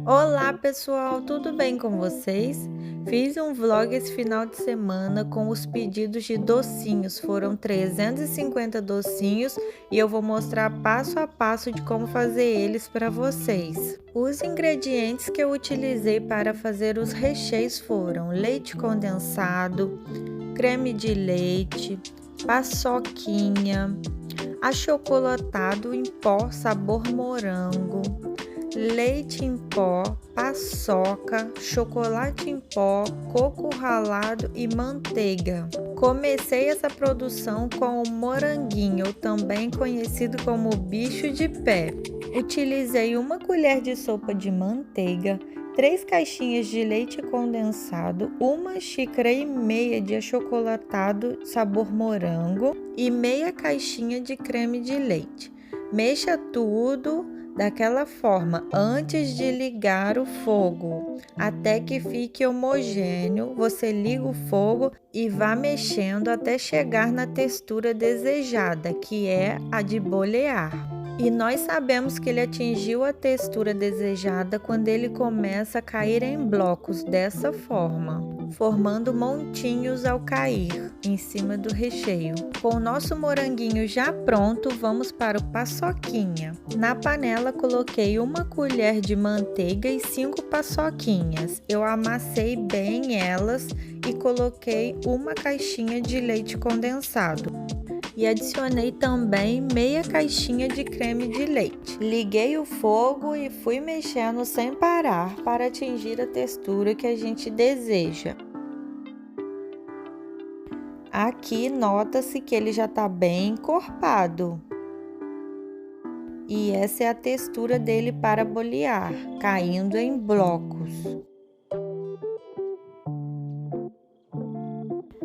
Olá pessoal, tudo bem com vocês? Fiz um vlog esse final de semana com os pedidos de docinhos. Foram 350 docinhos e eu vou mostrar passo a passo de como fazer eles para vocês. Os ingredientes que eu utilizei para fazer os recheios foram leite condensado, creme de leite, paçoquinha, achocolatado em pó sabor morango, leite em pó, paçoca, chocolate em pó, coco ralado e manteiga. Comecei essa produção com o moranguinho, também conhecido como bicho de pé. Utilizei uma colher de sopa de manteiga, 3 caixinhas de leite condensado, 1,5 xícara de achocolatado sabor morango e meia caixinha de creme de leite. Mexa tudo daquela forma antes de ligar o fogo, até que fique homogêneo. Você liga o fogo e vá mexendo até chegar na textura desejada, que é a de bolear. E nós sabemos que ele atingiu a textura desejada quando ele começa a cair em blocos dessa forma, formando montinhos ao cair em cima do recheio. Com o nosso moranguinho já pronto, vamos para o paçoquinha. Na panela coloquei 1 colher de manteiga e 5 paçoquinhas. Eu amassei bem elas e coloquei 1 caixinha de leite condensado. E adicionei também meia caixinha de creme de leite. Liguei o fogo e fui mexendo sem parar para atingir a textura que a gente deseja. Aqui nota-se que ele já está bem encorpado. E essa é a textura dele para bolear, caindo em blocos.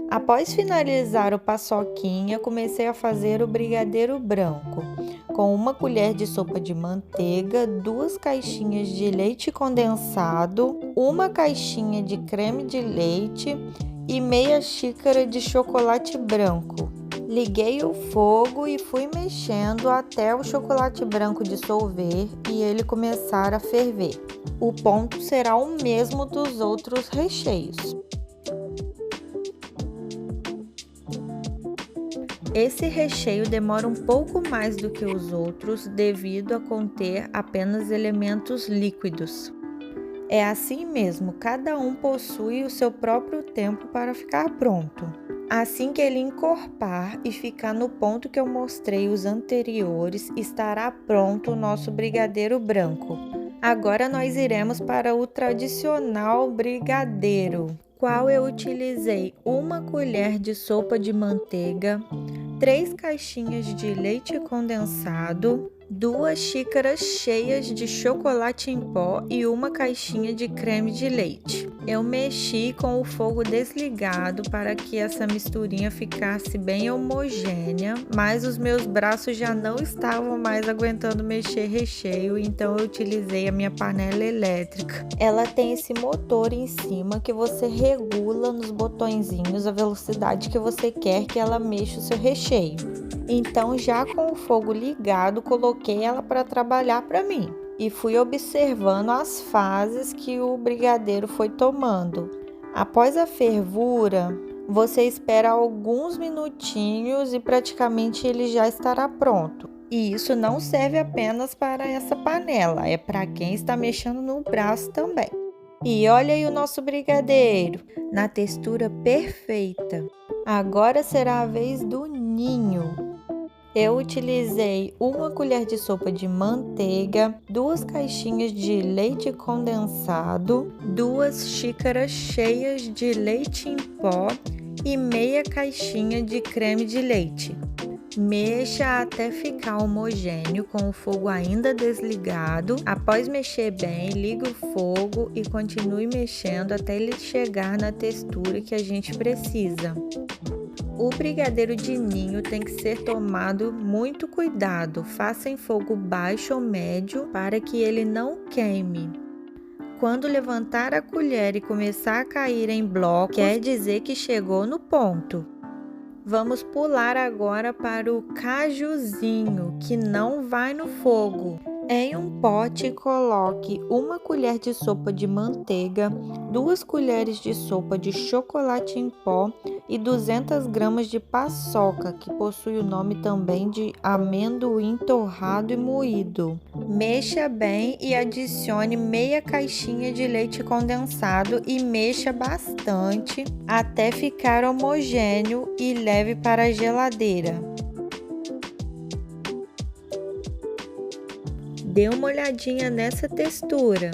Após finalizar o paçoquinha, comecei a fazer o brigadeiro branco, com 1 colher de sopa de manteiga, 2 caixinhas de leite condensado, 1 caixinha de creme de leite e meia xícara de chocolate branco. Liguei o fogo e fui mexendo até o chocolate branco dissolver e ele começar a ferver. O ponto será o mesmo dos outros recheios. Esse recheio demora um pouco mais do que os outros devido a conter apenas elementos líquidos. É assim mesmo, cada um possui o seu próprio tempo para ficar pronto. Assim que ele encorpar e ficar no ponto que eu mostrei os anteriores, estará pronto o nosso brigadeiro branco. Agora nós iremos para o tradicional brigadeiro, qual eu utilizei 1 colher de sopa de manteiga, 3 caixinhas de leite condensado, 2 xícaras cheias de chocolate em pó e 1 caixinha de creme de leite. Eu mexi com o fogo desligado para que essa misturinha ficasse bem homogênea, mas os meus braços já não estavam mais aguentando mexer recheio, então eu utilizei a minha panela elétrica. Ela tem esse motor em cima que você regula nos botõezinhos a velocidade que você quer que ela mexa o seu recheio. Então, já com o fogo ligado, coloquei ela para trabalhar para mim e fui observando as fases que o brigadeiro foi tomando. Após a fervura, você espera alguns minutinhos e praticamente ele já estará pronto. E isso não serve apenas para essa panela, é para quem está mexendo no braço também. E olha aí o nosso brigadeiro, na textura perfeita. Agora será a vez do ninho. Eu utilizei 1 colher de sopa de manteiga, 2 caixinhas de leite condensado, 2 xícaras cheias de leite em pó e meia caixinha de creme de leite. Mexa até ficar homogêneo com o fogo ainda desligado. Após mexer bem, liga o fogo e continue mexendo até ele chegar na textura que a gente precisa. O brigadeiro de ninho tem que ser tomado muito cuidado, faça em fogo baixo ou médio para que ele não queime. Quando levantar a colher e começar a cair em blocos, quer dizer que chegou no ponto. Vamos pular agora para o cajuzinho, que não vai no fogo. Em um pote, coloque 1 colher de sopa de manteiga, 2 colheres de sopa de chocolate em pó e 200 gramas de paçoca, que possui o nome também de amendoim torrado e moído. Mexa bem e adicione meia caixinha de leite condensado e mexa bastante até ficar homogêneo e leve para a geladeira. Dê uma olhadinha nessa textura.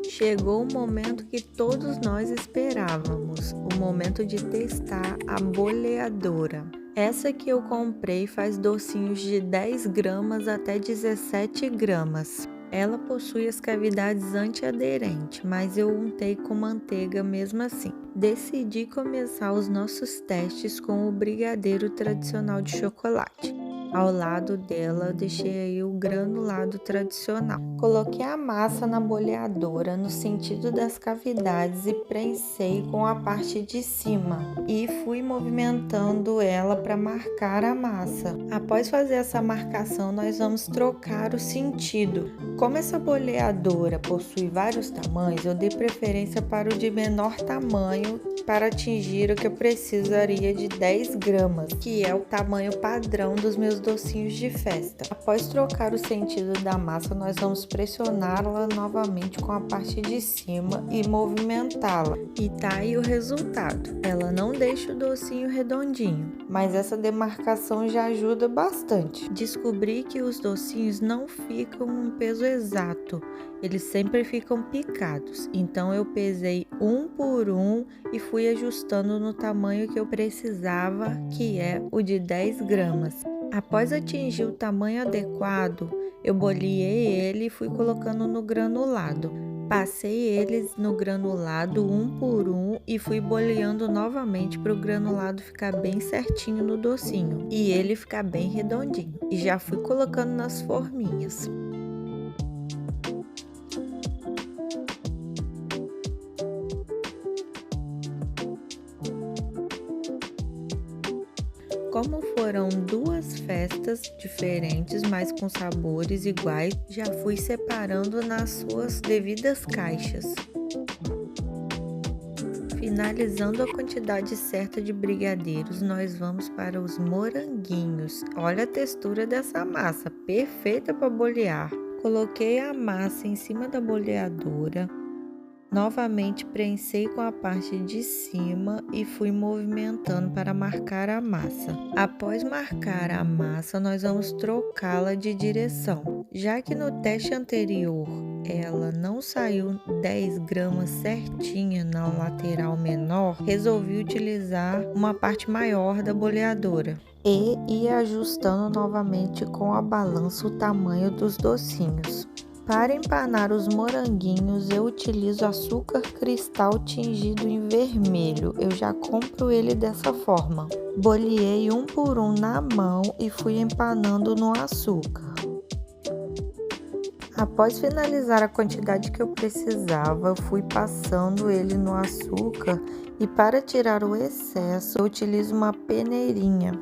Chegou o momento que todos nós esperávamos, o momento de testar a boleadora. Essa que eu comprei faz docinhos de 10 gramas até 17 gramas. Ela possui as cavidades antiaderentes, mas eu untei com manteiga mesmo assim. Decidi começar os nossos testes com o brigadeiro tradicional de chocolate. Ao lado dela, deixei aí o granulado tradicional. Coloquei a massa na boleadora no sentido das cavidades e prensei com a parte de cima e fui movimentando ela para marcar a massa. Após fazer essa marcação, nós vamos trocar o sentido. Como essa boleadora possui vários tamanhos, eu dei preferência para o de menor tamanho para atingir o que eu precisaria de 10 gramas, que é o tamanho padrão dos meus docinhos de festa. Após trocar o sentido da massa, nós vamos pressioná-la novamente com a parte de cima e movimentá-la. E tá aí o resultado. Ela não deixa o docinho redondinho, mas essa demarcação já ajuda bastante. Descobri que os docinhos não ficam um peso exato, eles sempre ficam picados. Então eu pesei 1 por 1 e fui ajustando no tamanho que eu precisava, que é o de 10 gramas. Após atingir o tamanho adequado, eu boleei ele e fui colocando no granulado. Passei eles no granulado 1 por 1 e fui boleando novamente para o granulado ficar bem certinho no docinho e ele ficar bem redondinho. E já fui colocando nas forminhas. Como foram 2 festas diferentes, mas com sabores iguais, já fui separando nas suas devidas caixas. Finalizando a quantidade certa de brigadeiros, nós vamos para os moranguinhos. Olha a textura dessa massa, perfeita para bolear. Coloquei a massa em cima da boleadora. Novamente prensei com a parte de cima e fui movimentando para marcar a massa. Após marcar a massa, nós vamos trocá-la de direção. Já que no teste anterior ela não saiu 10 gramas certinha na lateral menor, resolvi utilizar uma parte maior da boleadora e ir ajustando novamente com a balança o tamanho dos docinhos. Para empanar os moranguinhos, eu utilizo açúcar cristal tingido em vermelho. Eu já compro ele dessa forma. Boleei 1 por 1 na mão e fui empanando no açúcar. Após finalizar a quantidade que eu precisava, fui passando ele no açúcar e para tirar o excesso, eu utilizo uma peneirinha.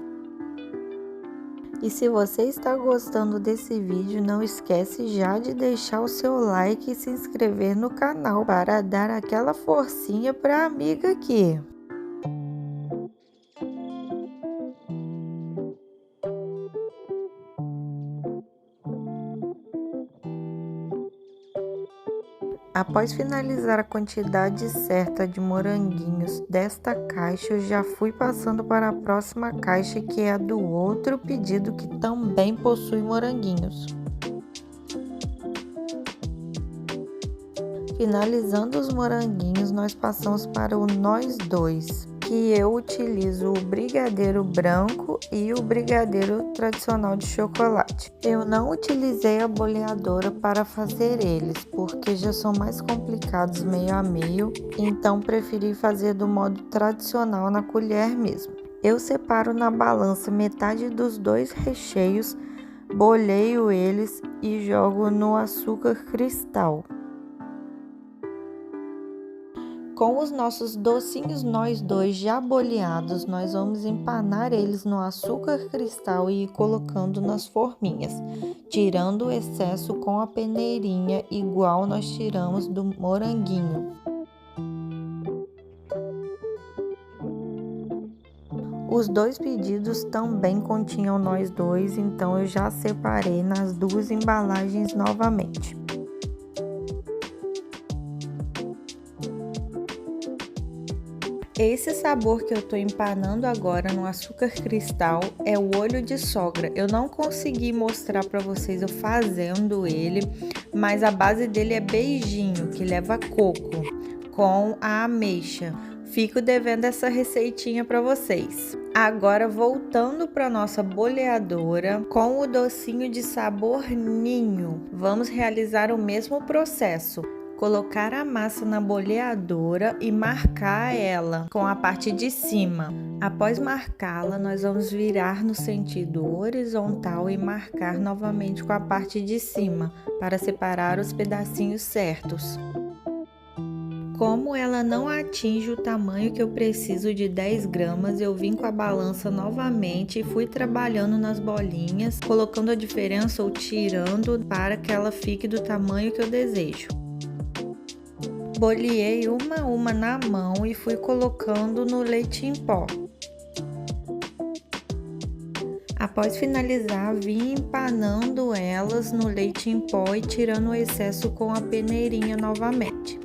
E se você está gostando desse vídeo, não esquece já de deixar o seu like e se inscrever no canal para dar aquela forcinha para a amiga aqui. Após finalizar a quantidade certa de moranguinhos desta caixa, eu já fui passando para a próxima caixa, que é a do outro pedido que também possui moranguinhos. Finalizando os moranguinhos, nós passamos para o nós dois, que eu utilizo o brigadeiro branco e o brigadeiro tradicional de chocolate. Eu não utilizei a boleadora para fazer eles, porque já são mais complicados meio a meio, então preferi fazer do modo tradicional na colher mesmo. Eu separo na balança metade dos 2 recheios, boleio eles e jogo no açúcar cristal. Com os nossos docinhos nós dois já boleados, nós vamos empanar eles no açúcar cristal e ir colocando nas forminhas, tirando o excesso com a peneirinha, igual nós tiramos do moranguinho. Os dois pedidos também continham nós dois, então eu já separei nas duas embalagens novamente. Esse sabor que eu tô empanando agora no açúcar cristal é o olho de sogra. Eu não consegui mostrar para vocês eu fazendo ele, mas a base dele é beijinho, que leva coco com a ameixa. Fico devendo essa receitinha para vocês. Agora voltando para nossa boleadora com o docinho de sabor ninho, vamos realizar o mesmo processo. Colocar a massa na boleadora e marcar ela com a parte de cima. Após marcá-la, nós vamos virar no sentido horizontal e marcar novamente com a parte de cima, para separar os pedacinhos certos. Como ela não atinge o tamanho que eu preciso de 10 gramas, eu vim com a balança novamente e fui trabalhando nas bolinhas, colocando a diferença ou tirando para que ela fique do tamanho que eu desejo. Boleei uma a uma na mão e fui colocando no leite em pó. Após finalizar, vim empanando elas no leite em pó e tirando o excesso com a peneirinha novamente.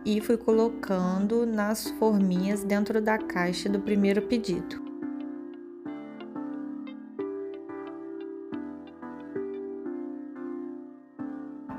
E fui colocando nas forminhas dentro da caixa do primeiro pedido.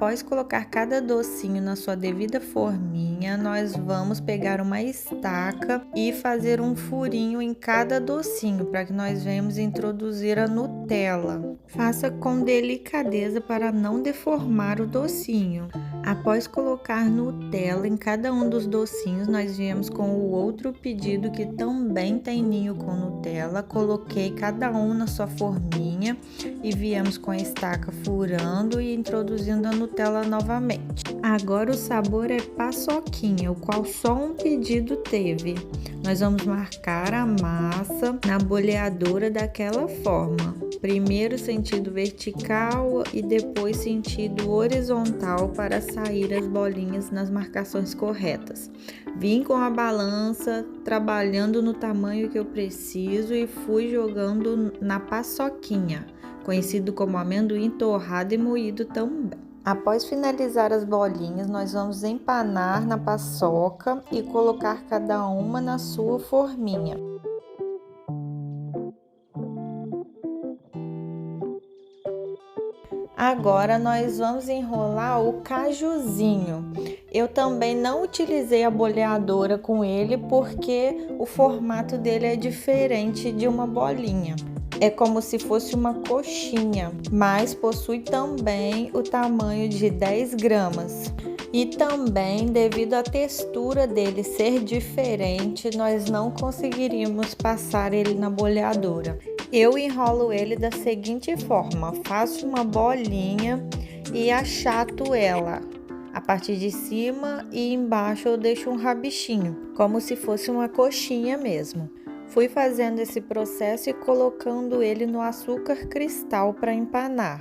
Após colocar cada docinho na sua devida forminha, nós vamos pegar uma estaca e fazer um furinho em cada docinho para que nós venhamos introduzir a Nutella. Faça com delicadeza para não deformar o docinho. Após colocar Nutella em cada um dos docinhos, nós viemos com o outro pedido que também tem ninho com Nutella. Coloquei cada um na sua forminha e viemos com a estaca furando e introduzindo a Nutella novamente. Agora o sabor é paçoquinha, o qual só um pedido teve. Nós vamos marcar a massa na boleadora daquela forma. Primeiro sentido vertical e depois sentido horizontal para sair as bolinhas nas marcações corretas. Vim com a balança, trabalhando no tamanho que eu preciso e fui jogando na paçoquinha, conhecido como amendoim torrado e moído também. Após finalizar as bolinhas, nós vamos empanar na paçoca e colocar cada uma na sua forminha. Agora nós vamos enrolar o cajuzinho. Eu também não utilizei a boleadora com ele porque o formato dele é diferente de uma bolinha. É como se fosse uma coxinha, mas possui também o tamanho de 10 gramas. E também, devido à textura dele ser diferente, nós não conseguiríamos passar ele na boleadora. Eu enrolo ele da seguinte forma: faço uma bolinha e achato ela. A parte de cima e embaixo eu deixo um rabichinho, como se fosse uma coxinha mesmo. Fui fazendo esse processo e colocando ele no açúcar cristal para empanar.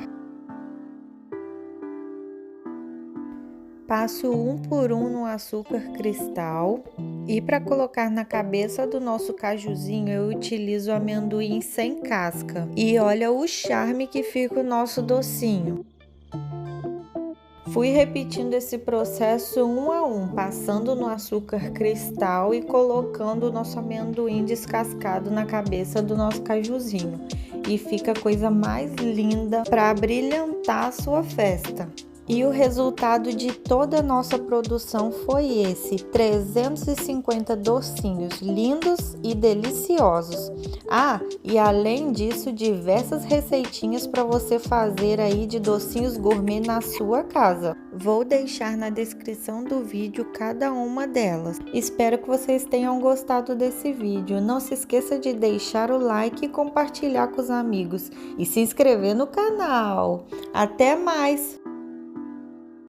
Passo um por um no açúcar cristal e para colocar na cabeça do nosso cajuzinho eu utilizo amendoim sem casca. E olha o charme que fica o nosso docinho. Fui repetindo esse processo um a um, passando no açúcar cristal e colocando o nosso amendoim descascado na cabeça do nosso cajuzinho. E fica a coisa mais linda para brilhantar a sua festa. E o resultado de toda a nossa produção foi esse: 350 docinhos lindos e deliciosos. Ah, e além disso, diversas receitinhas para você fazer aí de docinhos gourmet na sua casa. Vou deixar na descrição do vídeo cada uma delas. Espero que vocês tenham gostado desse vídeo. Não se esqueça de deixar o like e compartilhar com os amigos. E se inscrever no canal. Até mais!